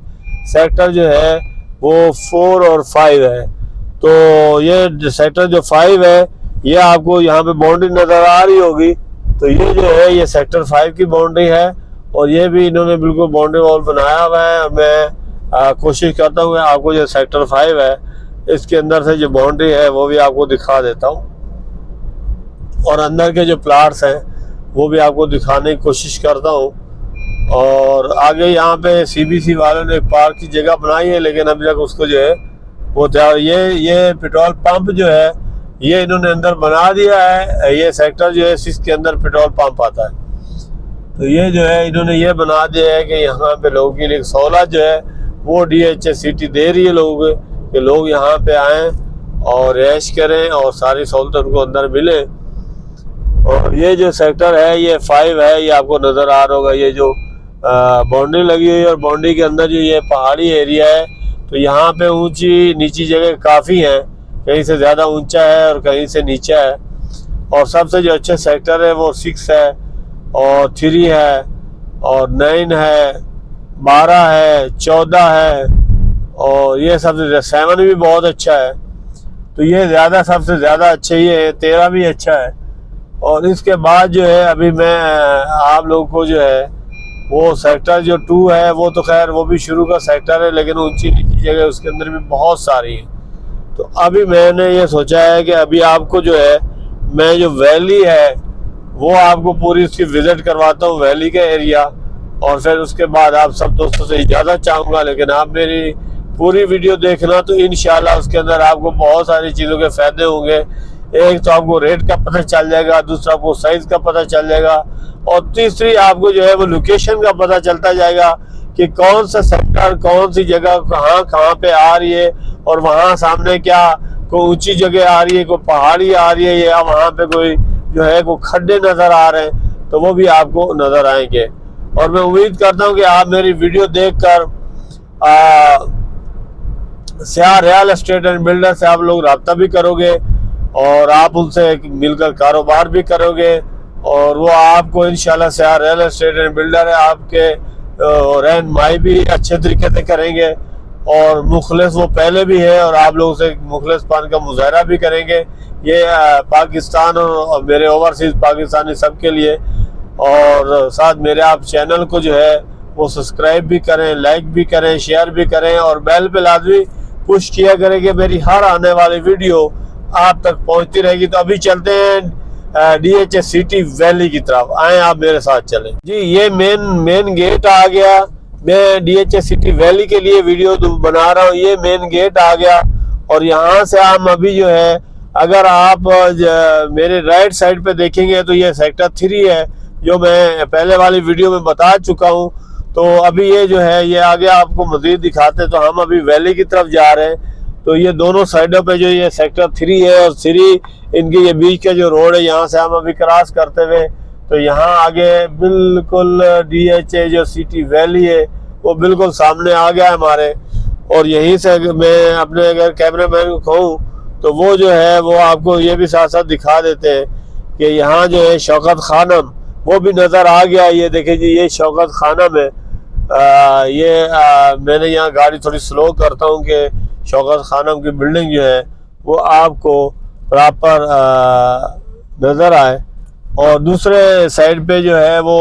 सेक्टर जो है वो 4 और 5 है। तो ये सेक्टर जो 5 है ये आपको यहाँ पे बाउंड्री नजर आ रही होगी। तो ये जो है ये सेक्टर 5 की बाउंड्री है, और ये भी इन्होंने बिल्कुल बाउंड्री वॉल बनाया हुआ है। और मैं कोशिश करता हूँ आपको जो सेक्टर 5 है इसके अंदर से जो बाउंड्री है वो भी आपको दिखा देता हूँ, और अंदर के जो प्लाट्स हैं वो भी आपको दिखाने की कोशिश करता हूँ। और आगे यहाँ पे CBC वालों ने पार्क की जगह बनाई है, लेकिन अभी तक उसको जो है वो ये पेट्रोल पंप जो है ये इन्होंने अंदर बना दिया है। ये सेक्टर जो है इसके अंदर पेट्रोल पंप आता है। तो ये जो है इन्होंने ये बना दिया है कि यहाँ पे लोगों के लिए सहूलत जो है वो DHA सिटी दे रही है लोगों कि लोग यहाँ पे आएँ और ऐश करें और सारी सहूलत उनको अंदर मिले। और ये जो सेक्टर है ये 5 है, ये आपको नज़र आ रहा होगा। ये जो बाउंड्री लगी हुई है और बाउंड्री के अंदर जो ये पहाड़ी एरिया है तो यहाँ पे ऊंची नीची जगह काफ़ी हैं, कहीं से ज़्यादा ऊंचा है और कहीं से नीचा है। और सबसे जो अच्छे सेक्टर है वो 6 है और 3 है और 9 है, 12 है, 14 है, और ये सबसे 7 भी बहुत अच्छा है। तो ये ज़्यादा सबसे ज़्यादा अच्छे ही है, 13 भी अच्छा है। और इसके बाद जो है अभी मैं आप लोगों को जो है वो सेक्टर जो 2 है वो तो खैर वो भी शुरू का सेक्टर है, लेकिन ऊंची नीची जगह उसके अंदर भी बहुत सारी है। तो अभी मैंने ये सोचा है कि अभी आपको जो है मैं जो वैली है वो आपको पूरी उसकी विजिट करवाता हूँ, वैली का एरिया। और फिर उसके बाद आप सब दोस्तों से इजाज़त चाहूँगा, लेकिन आप मेरी पूरी वीडियो देखना, तो इंशाल्लाह उसके अंदर आपको बहुत सारी चीज़ों के फ़ायदे होंगे। एक तो आपको रेट का पता चल जाएगा, दूसरा आपको साइज़ का पता चल जाएगा, और तीसरी आपको जो है वो लोकेशन का पता चलता जाएगा कि कौन सा सेक्टर, कौन सी जगह कहाँ पे आ रही है, और वहाँ सामने क्या कोई ऊंची जगह आ रही है, कोई पहाड़ी आ रही है, या वहाँ पे कोई जो है कोई खड्डे नज़र आ रहे हैं, तो वो भी आपको नज़र आएंगे। और मैं उम्मीद करता हूँ कि आप मेरी वीडियो देखकर सियार रियल एस्टेट एंड बिल्डर से आप लोग रब्ता भी करोगे, और आप उनसे मिलकर कारोबार भी करोगे, और वो आपको इंशाल्लाह सियार रियल एस्टेट एंड बिल्डर है आपके रहनुमाई भी अच्छे तरीके से करेंगे, और मुखलिस वो पहले भी है, और आप लोगों से मुखलिसपन का मुजाहरा भी करेंगे। ये पाकिस्तान और मेरे ओवरसीज़ पाकिस्तानी सबके लिए। और साथ मेरे आप चैनल को जो है वो सब्सक्राइब भी करें, लाइक भी करें, शेयर भी करें, और बेल पे लाजमी पुश किया करें कि मेरी हर आने वाली वीडियो आप तक पहुंचती रहेगी। तो अभी चलते हैं DHA सिटी वैली की तरफ, आए आप मेरे साथ चलें जी। ये मेन गेट आ गया। मैं DHA सिटी वैली के लिए वीडियो बना रहा हूँ। ये मेन गेट आ गया, और यहाँ से हम अभी जो है अगर आप मेरे राइट साइड पे देखेंगे तो ये सेक्टर 3 है, जो मैं पहले वाली वीडियो में बता चुका हूँ। तो अभी ये जो है ये आगे आपको मजीद दिखाते, तो हम अभी वैली की तरफ जा रहे हैं। तो ये दोनों साइडों पे जो ये सेक्टर 3 है और 3 इनके ये बीच का जो रोड है, यहाँ से हम अभी क्रॉस करते हुए तो यहाँ आगे बिल्कुल DHA जो सिटी वैली है वो बिल्कुल सामने आ गया है हमारे। और यहीं से मैं अपने अगर कैमरा मैन को कहूँ तो वो जो है वो आपको ये भी साथ साथ दिखा देते हैं कि यहाँ जो है शौकत खानम वो भी नज़र आ गया। ये देखिए जी, ये शौकत खानम है। मैंने यहाँ गाड़ी थोड़ी स्लो करता हूँ कि शौकत खानम की बिल्डिंग जो है वो आपको प्रॉपर नज़र आए। और दूसरे साइड पे जो है वो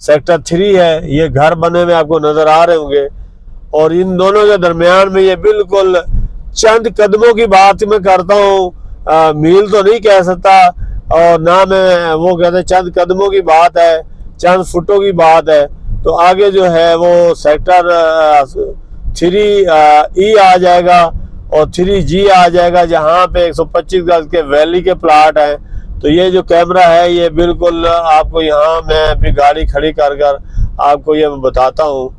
सेक्टर 3 है। ये घर बने हुए आपको नज़र आ रहे होंगे, और इन दोनों के दरमियान में ये बिल्कुल चंद कदमों की बात मैं करता हूँ, मील तो नहीं कह सकता, और ना मैं वो कहते चंद कदमों की बात है, चंद फुटों की बात है। तो आगे जो है वो सेक्टर 3E आ जाएगा और 3G आ जाएगा, जहाँ पे 125 गज के वैली के प्लाट हैं। तो ये जो कैमरा है ये बिल्कुल आपको यहाँ मैं अभी गाड़ी खड़ी कर आपको ये बताता हूँ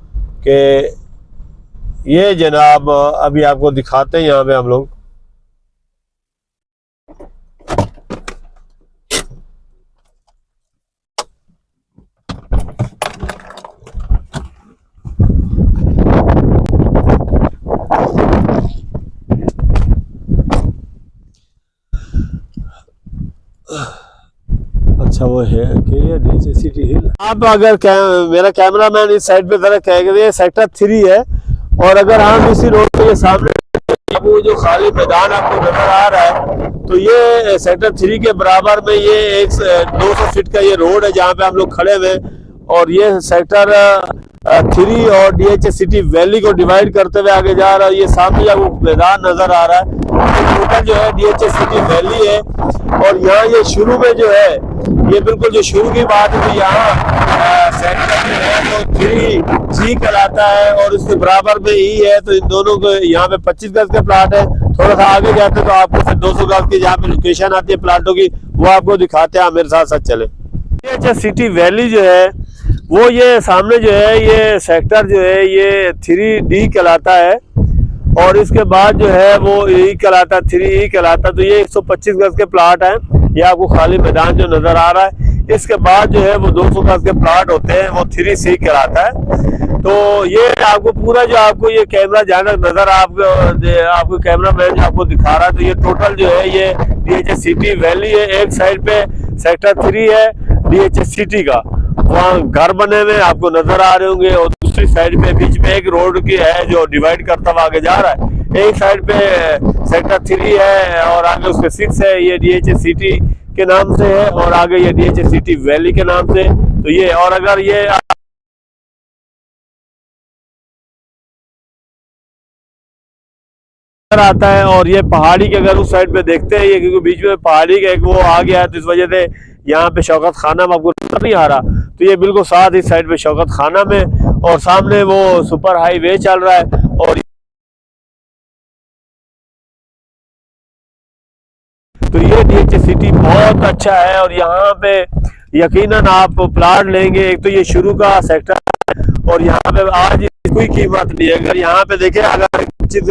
कि ये जनाब अभी आपको दिखाते हैं यहाँ पे हम लोग। अच्छा वो है कि ये DHA सिटी हिल। आप अगर मेरा कैमरा मैन इस साइड पे जरा कहेगा ये सेक्टर 3 है, और अगर हम इसी रोड पे ये सामने वो जो खाली मैदान आपको नजर आ रहा है, तो ये सेक्टर 3 के बराबर में ये 200 फीट का ये रोड है जहाँ पे हम लोग खड़े हुए। और ये सेक्टर 3 और DHA सिटी वैली को डिवाइड करते हुए आगे जा रहा है। ये सामने आपको मैदान नजर आ रहा है, टोटल जो है DHA सिटी वैली है। और यहाँ ये शुरू में जो है ये बिल्कुल जो शुरू की बात है, तो यहाँ सेक्टर जो है वो 3G कहलाता है, और इसके बराबर में E है। तो इन दोनों को यहाँ पे 25 गज का प्लाट है। थोड़ा सा आगे जाते हैं तो आपको फिर 200 गज की जहाँ पे लोकेशन आती है प्लाटों की, वो आपको दिखाते हैं। मेरे साथ साथ चले। DHA सिटी वैली जो है वो ये सामने जो है ये सेक्टर जो है ये 3D कहलाता है, और इसके बाद जो है वो E कहलाता, 3E कहलाता। तो ये 125 गज के प्लाट हैं। ये आपको खाली मैदान जो नजर आ रहा है। इसके बाद जो है वो 200 गज के प्लाट होते हैं, वो 3C कहलाता है। तो ये आपको पूरा जो आपको ये कैमरा जहाँ तक नजर आपको कैमरा मैन आपको दिखा रहा है, तो ये टोटल जो है ये DHA सिटी वैली है। एक साइड पे सेक्टर 3 है DHA सिटी का, वहाँ घर बने हुए आपको नजर आ रहे होंगे, और दूसरी साइड पे बीच में एक रोड की है जो डिवाइड करता हुआ आगे जा रहा है। एक साइड पे सेक्टर 3 है और आगे उसके 6 है, ये DHA सिटी के नाम से है और आगे ये DHA सिटी वैली के नाम से। तो ये, और अगर ये आता है और ये पहाड़ी के अगर उस साइड पे देखते हैं, ये क्योंकि बीच में पहाड़ी का एक वो आ गया है, तो इस वजह से यहाँ पे शौकत खाना आपको नजर नहीं आ रहा। तो ये बिल्कुल साथ इस साइड पे शौकत खाना में, और सामने वो सुपर हाईवे चल रहा है। और तो ये DHA सिटी बहुत अच्छा है, और यहाँ पे यकीनन आप प्लाट लेंगे। एक तो ये शुरू का सेक्टर है और यहाँ पे आज कोई कीमत नहीं है। अगर यहाँ पे देखें, अगर चीज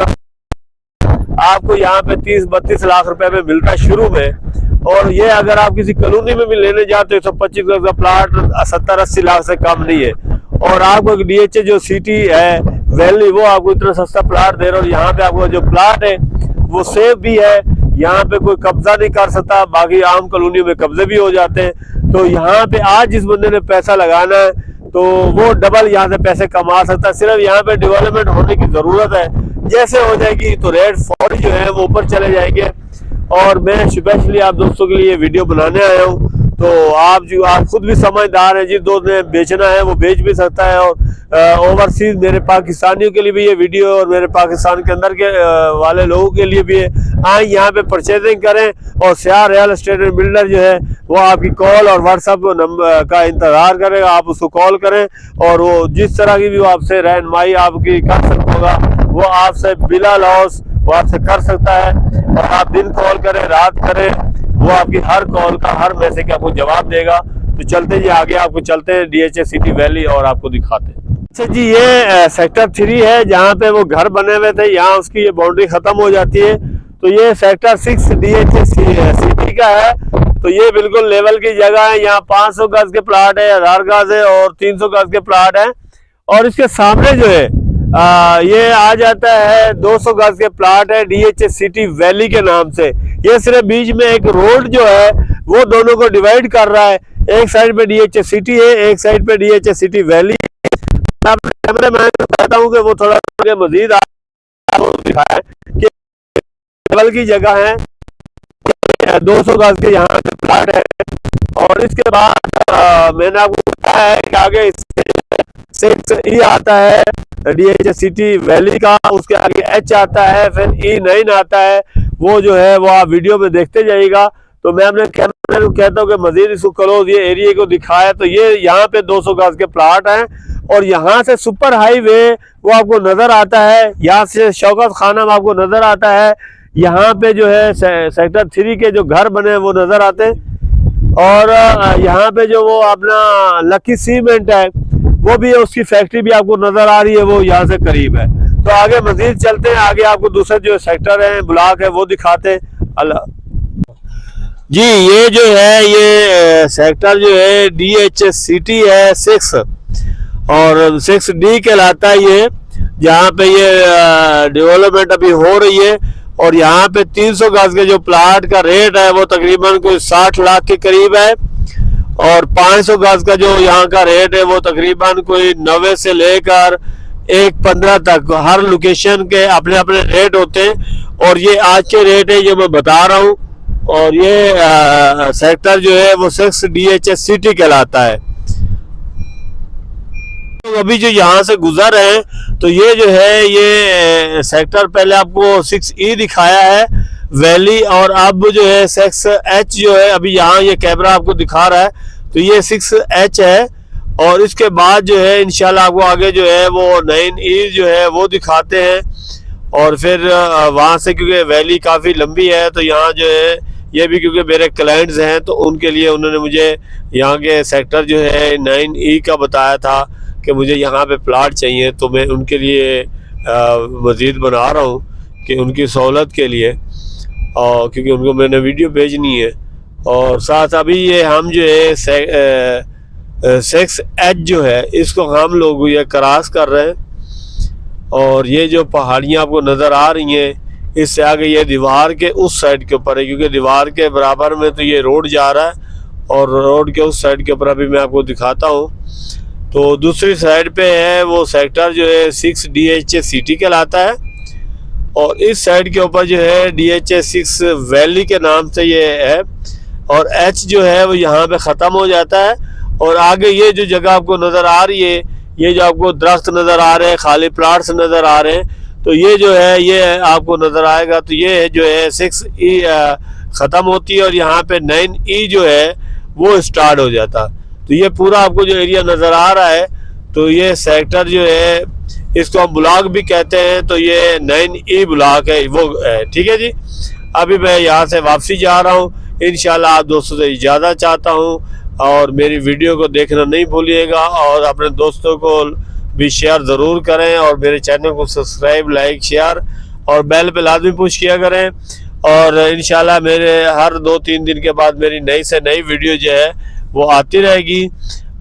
आपको यहाँ पे 30-32 लाख रुपए में मिलता है शुरू में, और ये अगर आप किसी कॉलोनी में भी लेने जाते हो तो 25 गज का प्लाट 70-80 लाख से कम नहीं है। और आपको DHA जो सिटी है वैली, वो आपको इतना सस्ता प्लाट दे रहा है। और यहाँ पे आपको जो प्लाट है वो सेफ भी है, यहाँ पे कोई कब्जा नहीं कर सकता। बाकी आम कॉलोनियों में कब्जे भी हो जाते हैं। तो यहाँ पे आज जिस बंदे ने पैसा लगाना है तो वो डबल यहाँ से पैसे कमा सकता है। सिर्फ यहाँ पे डेवलपमेंट होने की जरूरत है। जैसे हो जाएगी तो रेट फौरी जो है वो ऊपर चले जाएंगे। और मैं स्पेशली आप दोस्तों के लिए वीडियो बनाने आया हूँ। तो आप खुद भी समझदार हैं, जिस दोस्त ने बेचना है वो बेच भी सकता है। और ओवरसीज मेरे पाकिस्तानियों के लिए भी ये वीडियो, और मेरे पाकिस्तान के अंदर के वाले लोगों के लिए भी है। आए यहाँ पे परचेजिंग करें, और सियार रियल एस्टेट बिल्डर जो है वो आपकी कॉल और व्हाट्सएप नंबर का इंतजार करेगा। आप उसको कॉल करें और वो जिस तरह की भी वो आपसे रहनुमाई आपकी कर सकता होगा, वो आपसे बिला लॉस वो आपसे कर सकता है। और आप दिन कॉल करें, रात करें, वो आपकी हर कॉल का, हर मैसेज का आपको जवाब देगा। तो चलते जी आगे, आपको चलते हैं DHA सिटी वैली और आपको दिखाते हैं। अच्छा जी, ये सेक्टर 3 है जहाँ पे वो घर बने हुए थे। यहाँ उसकी ये बाउंड्री खत्म हो जाती है। तो ये सेक्टर 6 DHA सिटी का है। तो ये बिल्कुल लेवल की जगह है। यहाँ 500 गज के प्लाट है, 1000 गज है और 300 गज के प्लाट है। और इसके सामने जो है ये आ जाता है 200 गज के प्लाट है DHA सिटी वैली के नाम से। ये सिर्फ बीच में एक रोड जो है वो दोनों को डिवाइड कर रहा है। एक साइड पे DHA सिटी है, एक साइड पे DHA सिटी वैली। कैमरे मैन को कहता हूँ कि वो थोड़ा मजीद दिखाए कि लेवल की जगह है। 200 गज के यहाँ पे प्लाट है। और इसके बाद मैंने आपको बताया है कि आगे 6E आता है DHA सिटी वैली का, उसके आगे H आता है, फिर E9 आता है। वो जो है वो आप वीडियो में देखते जाइएगा। तो मैं अपने कैमरे को कहता हूँ कि मजीद इसको क्लोज ये एरिया को दिखाया। तो ये यहाँ पे 200 गज के प्लाट हैं, और यहाँ से सुपर हाईवे वो आपको नजर आता है। यहाँ से शौकत खाना आपको नजर आता है। यहाँ पे जो है सेक्टर 3 के जो घर बने हैं वो नजर आते हैं। और यहाँ पे जो वो अपना लकी सीमेंट है वो भी है, उसकी फैक्ट्री भी आपको नजर आ रही है, वो यहाँ से करीब है। तो आगे मजीद चलते हैं, आगे आपको दूसरे जो सेक्टर है, ब्लॉक है, वो दिखाते हैं। अल्लाह जी, ये जो है ये सेक्टर जो है DHA सिटी है 6, और 6D कहलाता है ये, जहाँ पे ये डेवलपमेंट अभी हो रही है। और यहाँ पे 300 गज के जो प्लाट का रेट है वो तकरीबन कोई 60 लाख के करीब है। और 500 गज का जो यहाँ का रेट है वो तकरीबन कोई 90 से लेकर 115 तक, हर लोकेशन के अपने अपने रेट होते हैं। और ये आज के रेट है जो मैं बता रहा हूँ। और ये सेक्टर जो है वो 6 DHA सिटी कहलाता है। तो अभी जो यहाँ से गुजर रहे हैं, तो ये जो है ये सेक्टर पहले आपको 6E दिखाया है वैली, और अब जो है 6H जो है अभी यहाँ ये कैमरा आपको दिखा रहा है। तो ये 6H है। और इसके बाद जो है इंशाल्लाह आपको आगे जो है वो 9E जो है वो दिखाते हैं। और फिर वहाँ से, क्योंकि वैली काफ़ी लंबी है, तो यहाँ जो है ये भी क्योंकि मेरे क्लाइंट्स हैं, तो उनके लिए उन्होंने मुझे यहाँ के सेक्टर जो है 9E का बताया था कि मुझे यहाँ पे प्लाट चाहिए। तो मैं उनके लिए मज़ीद बना रहा हूँ कि उनकी सहूलत के लिए, और क्योंकि उनको मैंने वीडियो भेजनी है। और साथ अभी ये हम जो है 6H जो है इसको हम लोग ये क्रॉस कर रहे हैं। और ये जो पहाड़ियाँ आपको नज़र आ रही हैं, इससे आगे ये दीवार के उस साइड के ऊपर है, क्योंकि दीवार के बराबर में तो ये रोड जा रहा है, और रोड के उस साइड के ऊपर अभी मैं आपको दिखाता हूँ। तो दूसरी साइड पे है वो सेक्टर जो है 6 DHA सिटी कहलाता है। और इस साइड के ऊपर जो है DHA 6 वैली के नाम से ये है। और एच जो है वो यहाँ पे ख़त्म हो जाता है। और आगे ये जो जगह आपको नज़र आ रही है, ये जो आपको दरख्त नज़र आ रहे हैं, खाली प्लाट्स नज़र आ रहे हैं, तो ये जो है ये आपको नज़र आएगा। तो ये जो है 6E ख़त्म होती है और यहाँ पे 9E जो है वो स्टार्ट हो जाता। तो ये पूरा आपको जो एरिया नज़र आ रहा है, तो ये सेक्टर जो है इसको हम ब्लॉक भी कहते हैं। तो ये 9E ब्लॉक है वो है, ठीक है जी। अभी मैं यहाँ से वापसी जा रहा हूँ। इंशाल्लाह आप दोस्तों से इजाज़त चाहता हूँ, और मेरी वीडियो को देखना नहीं भूलिएगा, और अपने दोस्तों को भी शेयर ज़रूर करें, और मेरे चैनल को सब्सक्राइब, लाइक, शेयर और बेल पे लाजमी पुश किया करें। और इंशाल्लाह मेरे हर 2-3 दिन के बाद मेरी नई से नई वीडियो जो है वो आती रहेगी।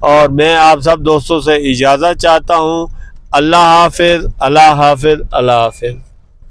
और मैं आप सब दोस्तों से इजाज़त चाहता हूँ। अल्लाह हाफिज़, अल्लाह हाफिज़, अल्लाह हाफिज़।